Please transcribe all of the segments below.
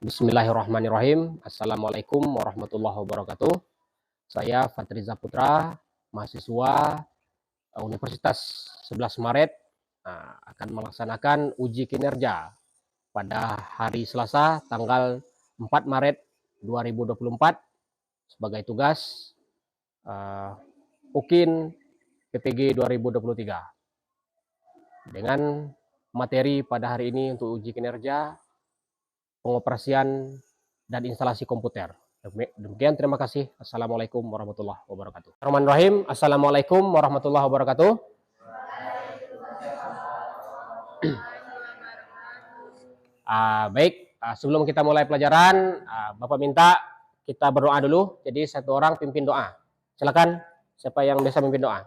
Bismillahirrahmanirrahim. Assalamualaikum warahmatullahi wabarakatuh. Saya Fatriza Putra, mahasiswa Universitas 11 Maret, akan melaksanakan uji kinerja pada hari Selasa tanggal 4 Maret 2024 sebagai tugas UKIN PPG 2023. Dengan materi pada hari ini untuk uji kinerja pengoperasian dan instalasi komputer. Demikian, terima kasih. Assalamualaikum warahmatullahi wabarakatuh. Bismillahirrahmanirrahim. Assalamualaikum warahmatullahi wabarakatuh. Baik, sebelum kita mulai pelajaran, Bapak minta kita berdoa dulu. Jadi satu orang pimpin doa. Silakan, siapa yang bisa pimpin doa?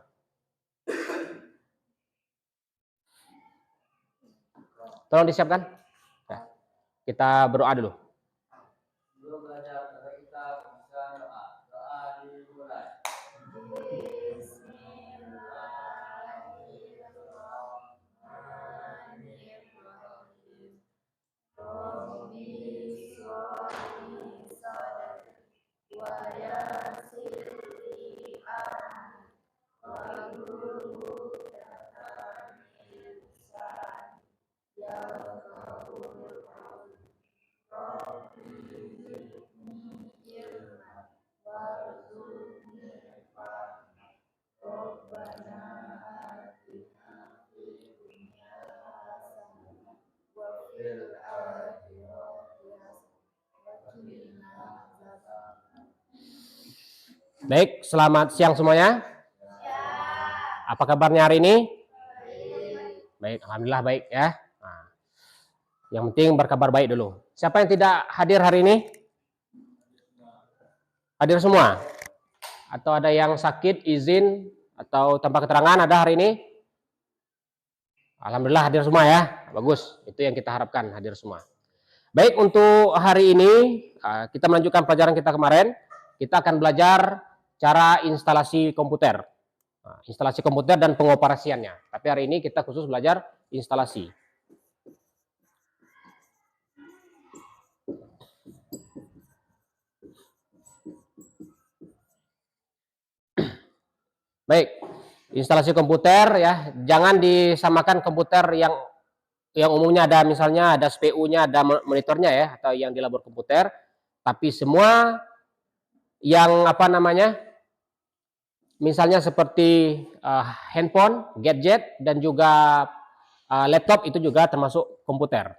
Tolong disiapkan. Nah, kita berdoa dulu. Baik, selamat siang semuanya. Apa kabarnya hari ini? Baik, alhamdulillah baik ya. Yang penting berkabar baik dulu. Siapa yang tidak hadir hari ini? Hadir semua? Atau ada yang sakit, izin, atau tanpa keterangan ada hari ini? Alhamdulillah hadir semua ya. Bagus, itu yang kita harapkan, hadir semua. Baik, untuk hari ini kita melanjutkan pelajaran kita kemarin. Kita akan belajar cara instalasi komputer. Instalasi komputer dan pengoperasiannya. Tapi hari ini kita khusus belajar instalasi. Baik, instalasi komputer ya, jangan disamakan komputer yang umumnya ada, misalnya ada CPU-nya, ada monitornya ya, atau yang di labor komputer, tapi semua yang misalnya seperti handphone, gadget, dan juga laptop itu juga termasuk komputer.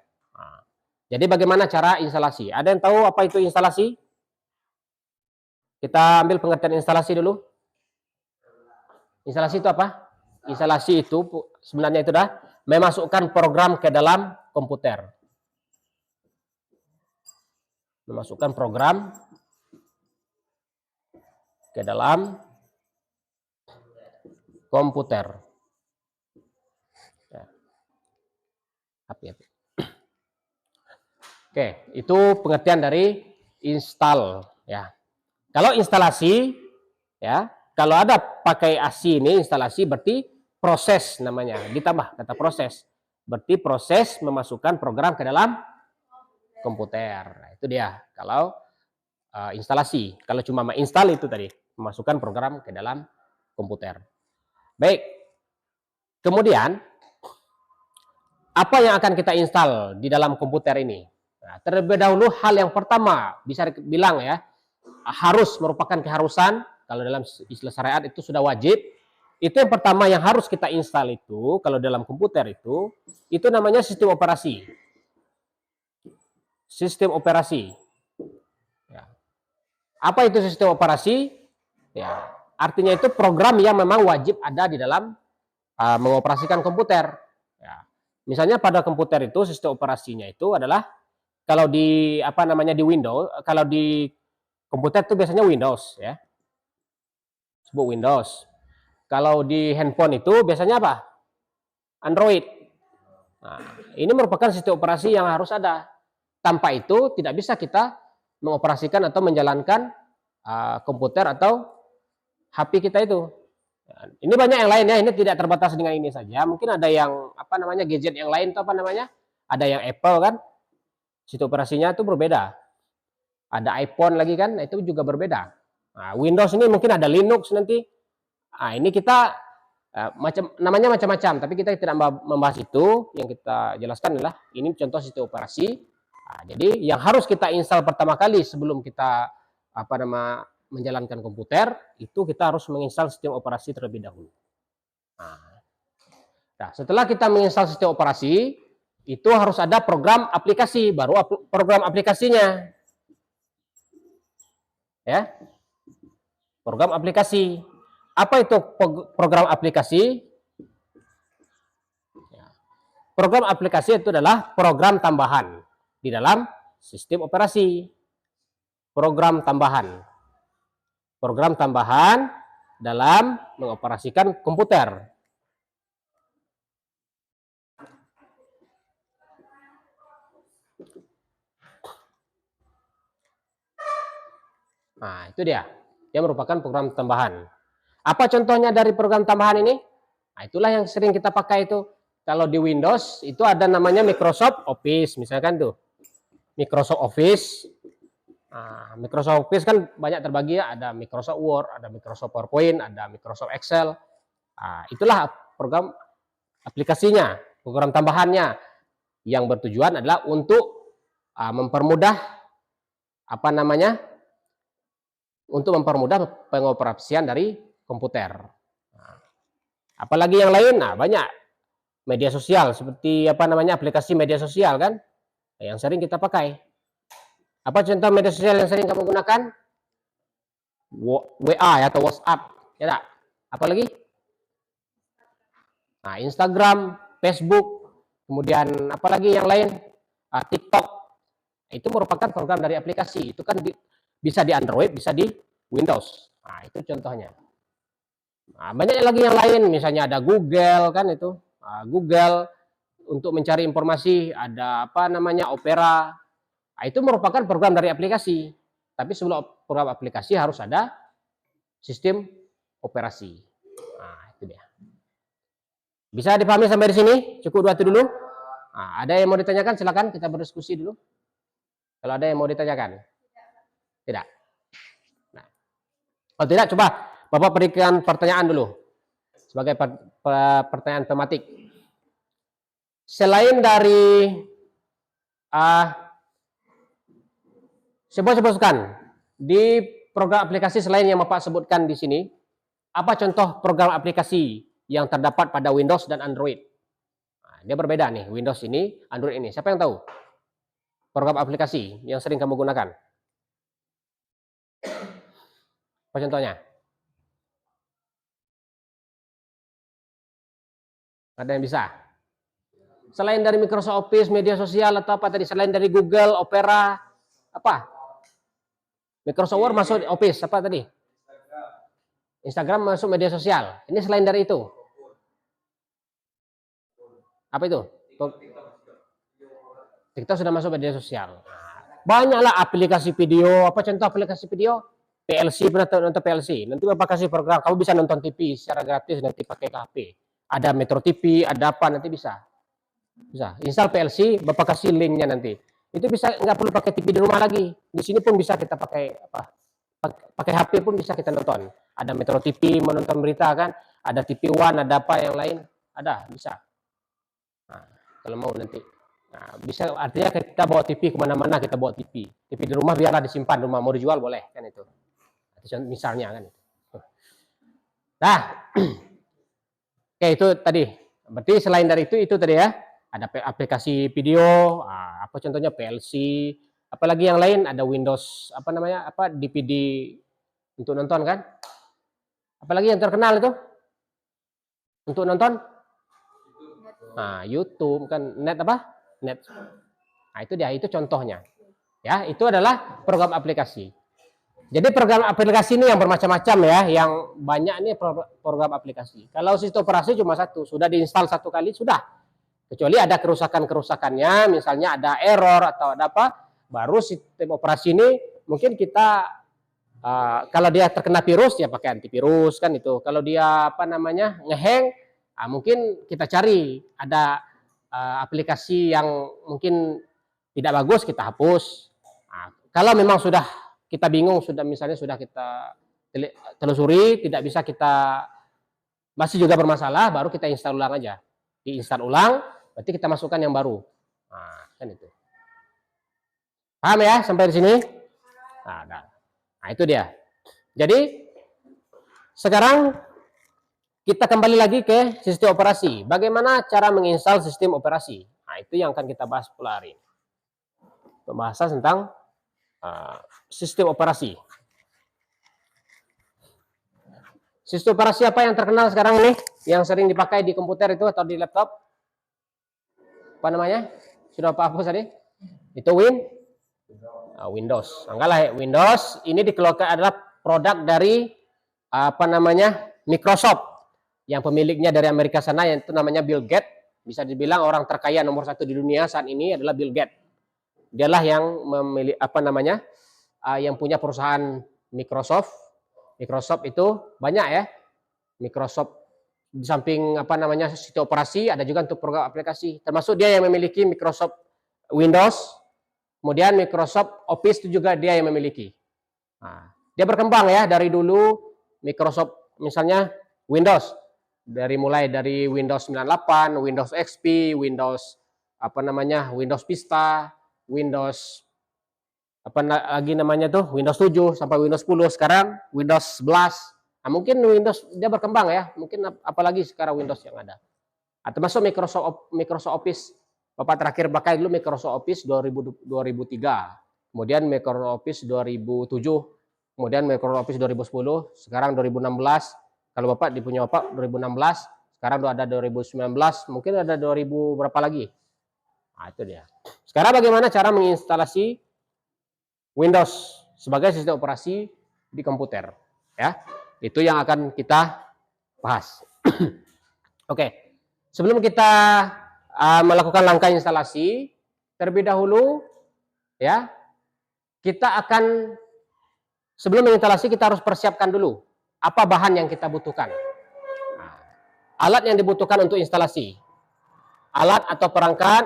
Jadi bagaimana cara instalasi? Ada yang tahu apa itu instalasi? Kita ambil pengertian instalasi dulu. Instalasi itu apa? Instalasi itu sebenarnya itu dah memasukkan program ke dalam komputer. Memasukkan program ke dalam komputer. Ya. Oke, itu pengertian dari install ya. Kalau instalasi ya, kalau ada pakai ASI ini instalasi berarti proses namanya, ditambah kata proses. Berarti proses memasukkan program ke dalam komputer. Nah, itu dia kalau instalasi. Kalau cuma menginstal itu tadi, memasukkan program ke dalam komputer. Baik. Kemudian apa yang akan kita install di dalam komputer ini? Nah, terlebih dahulu hal yang pertama bisa dibilang ya, harus merupakan keharusan. Kalau dalam istilah syariat itu sudah wajib. Itu yang pertama yang harus kita install itu, kalau dalam komputer itu namanya sistem operasi. Sistem operasi. Ya. Apa itu sistem operasi? Ya, artinya itu program yang memang wajib ada di dalam mengoperasikan komputer. Ya. Misalnya pada komputer itu sistem operasinya itu adalah kalau di di Windows, kalau di komputer itu biasanya Windows ya. Sebut Windows. Kalau di handphone itu biasanya apa? Android. Nah, ini merupakan sistem operasi yang harus ada. Tanpa itu tidak bisa kita mengoperasikan atau menjalankan komputer atau HP kita itu. Ini banyak yang lain ya, ini tidak terbatas dengan ini saja. Mungkin ada yang gadget yang lain itu ada yang Apple kan. Sistem operasinya itu berbeda. Ada iPhone lagi kan, itu juga berbeda. Nah, Windows ini mungkin ada Linux nanti. Nah, ini kita namanya macam-macam, tapi kita tidak membahas itu. Yang kita jelaskan adalah ini contoh sistem operasi. Nah, jadi yang harus kita install pertama kali sebelum kita menjalankan komputer, itu kita harus menginstal sistem operasi terlebih dahulu. Nah, setelah kita menginstal sistem operasi, itu harus ada program aplikasi, baru program aplikasinya. Ya. Program aplikasi. Apa itu program aplikasi? Program aplikasi itu adalah program tambahan di dalam sistem operasi. Program tambahan. Program tambahan dalam mengoperasikan komputer. Nah, itu dia. Dia merupakan program tambahan. Apa contohnya dari program tambahan ini? Nah, itulah yang sering kita pakai itu. Kalau di Windows, itu ada namanya Microsoft Office. Misalkan tuh, Microsoft Office. Nah, Microsoft Office kan banyak terbagi ya. Ada Microsoft Word, ada Microsoft PowerPoint, ada Microsoft Excel. Nah, itulah program aplikasinya, program tambahannya. Yang bertujuan adalah untuk mempermudah untuk mempermudah pengoperasian dari komputer. Nah, apalagi yang lain, nah banyak media sosial seperti aplikasi media sosial kan, yang sering kita pakai. Apa contoh media sosial yang sering kamu gunakan? WA ya, atau WhatsApp, ya tak? Apalagi? Nah, Instagram, Facebook, kemudian apalagi yang lain? TikTok. Itu merupakan program dari aplikasi. Itu kan bisa di Android, bisa di Windows. Nah, itu contohnya. Nah, banyak lagi yang lain, misalnya ada Google kan itu. Google untuk mencari informasi, ada Opera. Nah, itu merupakan program dari aplikasi. Tapi sebelum program aplikasi harus ada sistem operasi. Nah, itu dia. Bisa dipahami sampai di sini? Cukup itu dulu. Nah, ada yang mau ditanyakan? Silakan kita berdiskusi dulu. Kalau ada yang mau ditanyakan. Tidak. Nah. Oh tidak, coba Bapak berikan pertanyaan dulu. Sebagai pertanyaan tematik. Selain dari sebutkan di program aplikasi selain yang Bapak sebutkan di sini, apa contoh program aplikasi yang terdapat pada Windows dan Android? Nah, dia berbeda nih, Windows ini, Android ini. Siapa yang tahu? Program aplikasi yang sering kamu gunakan. Apa contohnya? Ada yang bisa? Selain dari Microsoft Office, media sosial atau apa tadi? Selain dari Google, Opera, apa? Microsoft Word masuk Office, apa tadi? Instagram masuk media sosial. Ini selain dari itu. Apa itu? TikTok sudah masuk media sosial. Banyaklah aplikasi video. Apa contoh aplikasi video? PLC, pernah nonton PLC. Nanti Bapak kasih program, kamu bisa nonton TV secara gratis nanti pakai HP. Ada Metro TV, ada apa nanti bisa. Bisa. Install PLC, Bapak kasih linknya nanti. Itu bisa, nggak perlu pakai TV di rumah lagi. Di sini pun bisa kita pakai pakai HP pun bisa kita nonton. Ada Metro TV menonton berita kan, ada TV One, ada apa yang lain, ada bisa. Nah, kalau mau nanti. Nah, bisa artinya kita bawa TV kemana-mana kita bawa TV. TV di rumah biarlah disimpan, rumah mau dijual boleh kan itu. Misalnya kan itu. Nah, oke itu tadi. Berarti selain dari itu tadi ya. Ada aplikasi video, apa contohnya PLC, apalagi yang lain ada Windows DVD untuk nonton kan? Apalagi yang terkenal itu untuk nonton? Nah, YouTube kan net. Nah, itu dia, itu contohnya. Ya, itu adalah program aplikasi. Jadi program aplikasi ini yang bermacam-macam ya, yang banyak ini program aplikasi. Kalau sistem operasi cuma satu, sudah diinstal satu kali sudah. Kecuali ada kerusakan-kerusakannya, misalnya ada error atau ada apa, baru sistem operasi ini mungkin kita kalau dia terkena virus ya pakai antivirus kan itu. Kalau dia ngehang, mungkin kita cari ada aplikasi yang mungkin tidak bagus kita hapus. Nah, kalau memang sudah kita bingung, sudah misalnya sudah kita telusuri, tidak bisa kita masih juga bermasalah, baru kita install ulang aja. Diinstal ulang, berarti kita masukkan yang baru. Nah, kan itu. Paham ya sampai di sini? Nah, itu dia. Jadi sekarang kita kembali lagi ke sistem operasi. Bagaimana cara menginstal sistem operasi? Nah, itu yang akan kita bahas pula hari ini. Pembahasan tentang sistem operasi. Sistem operasi apa yang terkenal sekarang ini? Yang sering dipakai di komputer itu atau di laptop? Apa namanya? Sudah apa tadi? Itu Windows. Enggak lah, Windows ini dikeluarkan adalah produk dari apa namanya? Microsoft. Yang pemiliknya dari Amerika sana, yaitu namanya Bill Gates. Bisa dibilang orang terkaya nomor 1 di dunia saat ini adalah Bill Gates. Dialah yang memilih apa namanya? Yang punya perusahaan Microsoft. Microsoft itu banyak ya. Microsoft di samping apa namanya sistem operasi, ada juga untuk program aplikasi. Termasuk dia yang memiliki Microsoft Windows. Kemudian Microsoft Office itu juga dia yang memiliki. Nah, dia berkembang ya dari dulu Microsoft misalnya Windows mulai dari Windows 98, Windows XP, Windows apa namanya Windows Vista, Windows apa lagi namanya tuh Windows 7 sampai Windows 10, sekarang Windows 11. Nah, mungkin Windows dia berkembang ya, mungkin apalagi sekarang Windows yang ada. Atau masuk Microsoft Office. Bapak terakhir pakai dulu Microsoft Office 2003. Kemudian Microsoft Office 2007, kemudian Microsoft Office 2010, sekarang 2016. Kalau Bapak punya Bapak 2016, sekarang udah ada 2019, mungkin ada 2000 berapa lagi. Nah, itu dia. Sekarang bagaimana cara menginstalasi Windows sebagai sistem operasi di komputer, ya. Itu yang akan kita bahas. Oke. Sebelum kita melakukan langkah instalasi, terlebih dahulu ya, kita akan sebelum menginstalasi kita harus persiapkan dulu apa bahan yang kita butuhkan. Nah, alat yang dibutuhkan untuk instalasi, alat atau perangkat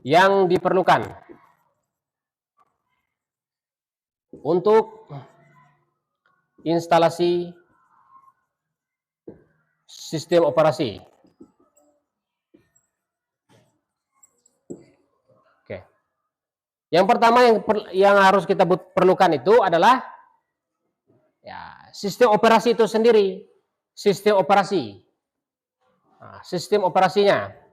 yang diperlukan untuk instalasi sistem operasi. Oke. Yang pertama yang harus kita perlukan itu adalah ya, sistem operasi itu sendiri. Sistem operasi. Nah, sistem operasinya.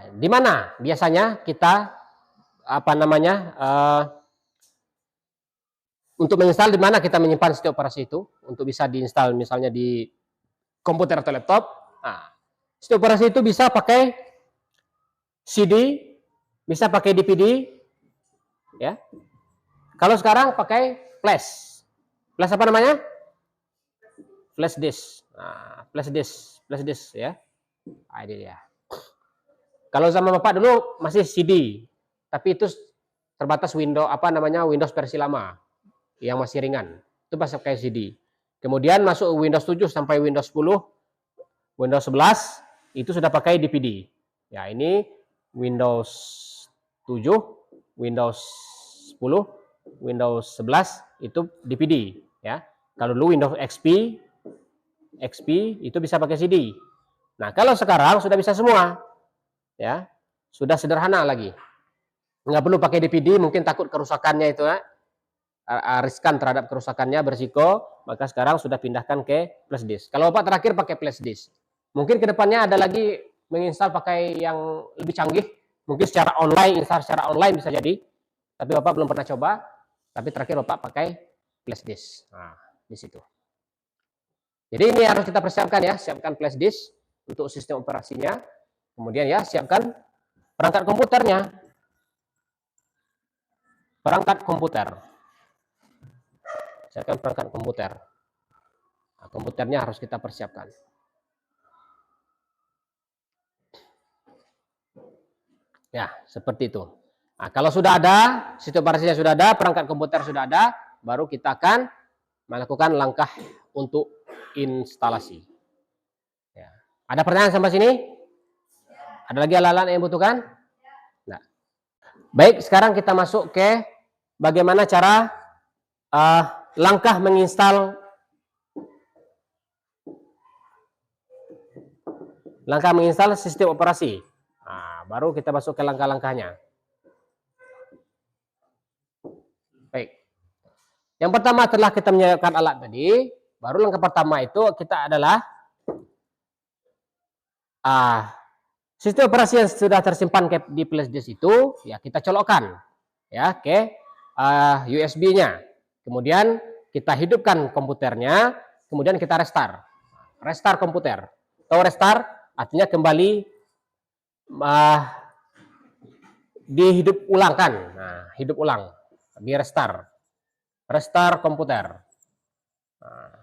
Di mana biasanya kita apa namanya untuk menginstal, di mana kita menyimpan sistem operasi itu untuk bisa diinstal misalnya di komputer atau laptop. Nah, sistem operasi itu bisa pakai CD, bisa pakai DVD, ya. Kalau sekarang pakai flash. Flash apa namanya? Flash disk. Nah, flash disk ya. Nah, ini dia. Kalau sama Bapak dulu masih CD, tapi itu terbatas Windows versi lama yang masih ringan. Itu pas pakai CD. Kemudian masuk Windows 7 sampai Windows 10, Windows 11 itu sudah pakai DVD. Ya, ini Windows 7, Windows 10, Windows 11 itu DVD, ya. Kalau dulu Windows XP itu bisa pakai CD. Nah, kalau sekarang sudah bisa semua. Ya, sudah sederhana lagi. Nggak perlu pakai DVD, mungkin takut kerusakannya itu ya. Riskan terhadap kerusakannya, berisiko, maka sekarang sudah pindahkan ke flash disk. Kalau Bapak terakhir pakai flash disk, mungkin kedepannya ada lagi menginstal pakai yang lebih canggih, mungkin secara online, install secara online bisa jadi, tapi Bapak belum pernah coba, tapi terakhir Bapak pakai flash disk. Nah, di situ. Jadi ini harus kita persiapkan ya, siapkan flash disk untuk sistem operasinya, kemudian ya siapkan perangkat komputernya, siapkan perangkat komputer. Nah, komputernya harus kita persiapkan. Ya, seperti itu. Nah, kalau sudah ada, sistem operasinya sudah ada, perangkat komputer sudah ada, baru kita akan melakukan langkah untuk instalasi. Ada pertanyaan sampai sini? Ada lagi hal-hal yang dibutuhkan? Nah. Baik, sekarang kita masuk ke bagaimana cara langkah menginstal sistem operasi. Nah, baru kita masuk ke langkah-langkahnya. Baik. Yang pertama, setelah kita menyiapkan alat tadi, baru langkah pertama itu kita adalah sistem operasi yang sudah tersimpan di flash disk itu, ya kita colokkan ya ke USB-nya. Kemudian kita hidupkan komputernya, kemudian kita restart komputer. Atau restart artinya kembali dihidup ulangkan. Nah, hidup ulang, di restart komputer. Nah,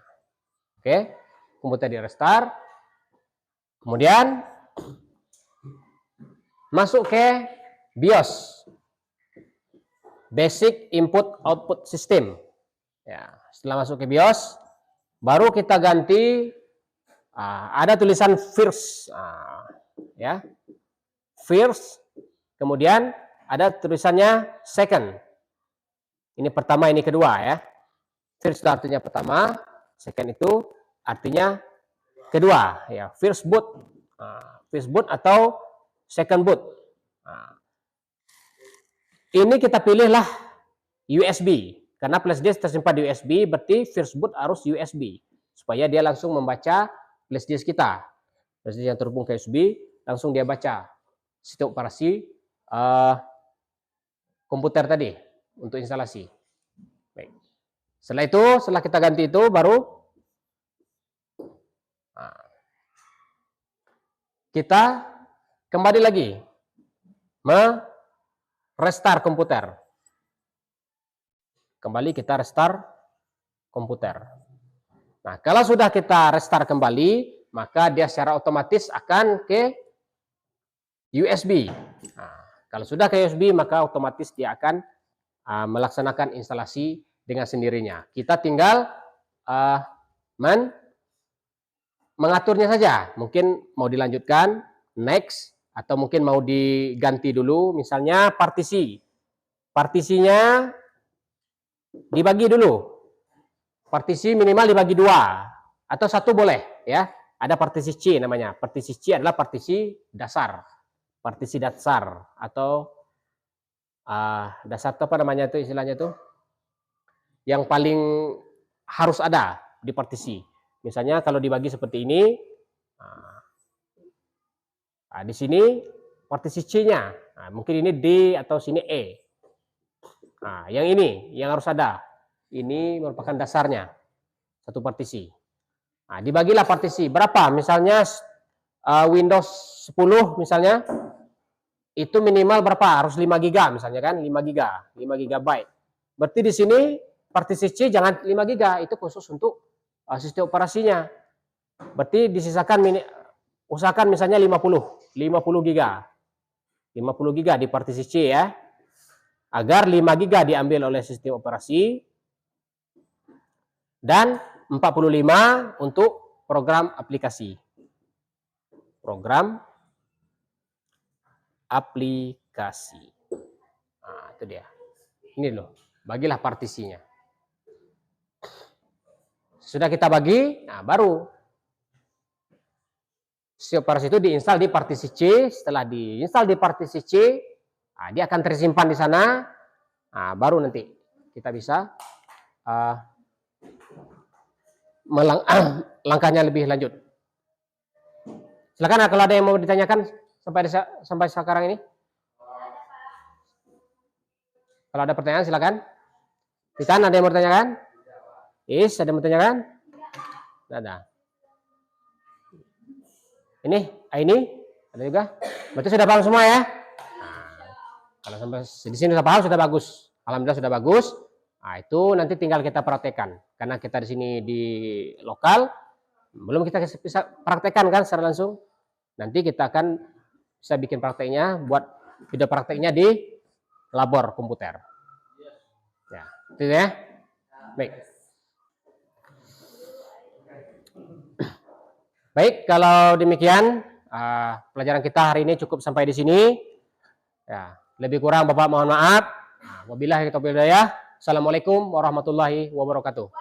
oke, komputer di restart. Kemudian masuk ke BIOS, Basic Input Output System. Ya, setelah masuk ke BIOS, baru kita ganti ada tulisan first, ya, first. Kemudian ada tulisannya second. Ini pertama, ini kedua ya. First itu artinya pertama, second itu artinya kedua ya. First boot atau second boot. Ini kita pilihlah USB karena flash disk tersimpan di USB, berarti first boot harus USB supaya dia langsung membaca flash disk kita. Flash disk yang terhubung ke USB langsung dia baca sistem operasi komputer tadi untuk instalasi. Baik. Setelah kita ganti itu baru kita kembali lagi restart komputer. Kembali kita restart komputer. Nah, kalau sudah kita restart kembali, maka dia secara otomatis akan ke USB. Nah, kalau sudah ke USB, maka otomatis dia akan melaksanakan instalasi dengan sendirinya. Kita tinggal mengaturnya saja. Mungkin mau dilanjutkan, next, atau mungkin mau diganti dulu, misalnya partisi. Partisinya dibagi dulu. Partisi minimal dibagi 2 atau 1 boleh ya. Ada partisi C namanya. Partisi C adalah partisi dasar. Partisi dasar atau dasar itu apa namanya itu istilahnya itu? Yang paling harus ada di partisi. Misalnya kalau dibagi seperti ini, di sini partisi C-nya, mungkin ini D atau sini E. Nah, yang ini yang harus ada. Ini merupakan dasarnya satu partisi. Nah, dibagilah partisi berapa? Misalnya Windows 10 misalnya itu minimal berapa? Harus 5 GB misalnya kan, 5 GB. Berarti di sini partisi C jangan 5 GB, itu khusus untuk sistem operasinya. Berarti disisakan usahakan misalnya 50 GB. 50 GB di partisi C ya. Agar 5 GB diambil oleh sistem operasi dan 45 untuk program aplikasi. Program aplikasi. Nah, itu dia. Ini loh, bagilah partisinya. Sudah kita bagi, nah baru sistem operasi itu diinstal di partisi C. Setelah diinstal di partisi C, dia akan tersimpan di sana. Nah, baru nanti kita bisa langkahnya lebih lanjut. Silakan kalau ada yang mau ditanyakan sampai sekarang ini. Kalau ada pertanyaan silakan. Titan, ada yang mau ditanyakan? Is, ada yang mau ditanyakan? Ada. Ini ada juga. Berarti sudah paham semua ya? Nah, kalau sampai di sini sudah paham, sudah bagus. Alhamdulillah sudah bagus. Nah, itu nanti tinggal kita praktekkan. Karena kita di sini di lokal, belum kita bisa praktekkan kan secara langsung. Nanti kita akan bisa bikin prakteknya, buat video prakteknya di labor komputer. Ya, itu ya. Baik. Baik, kalau demikian pelajaran kita hari ini cukup sampai di sini. Ya, lebih kurang Bapak mohon maaf. Wabillahi taufiq wal hidayah. Assalamualaikum warahmatullahi wabarakatuh.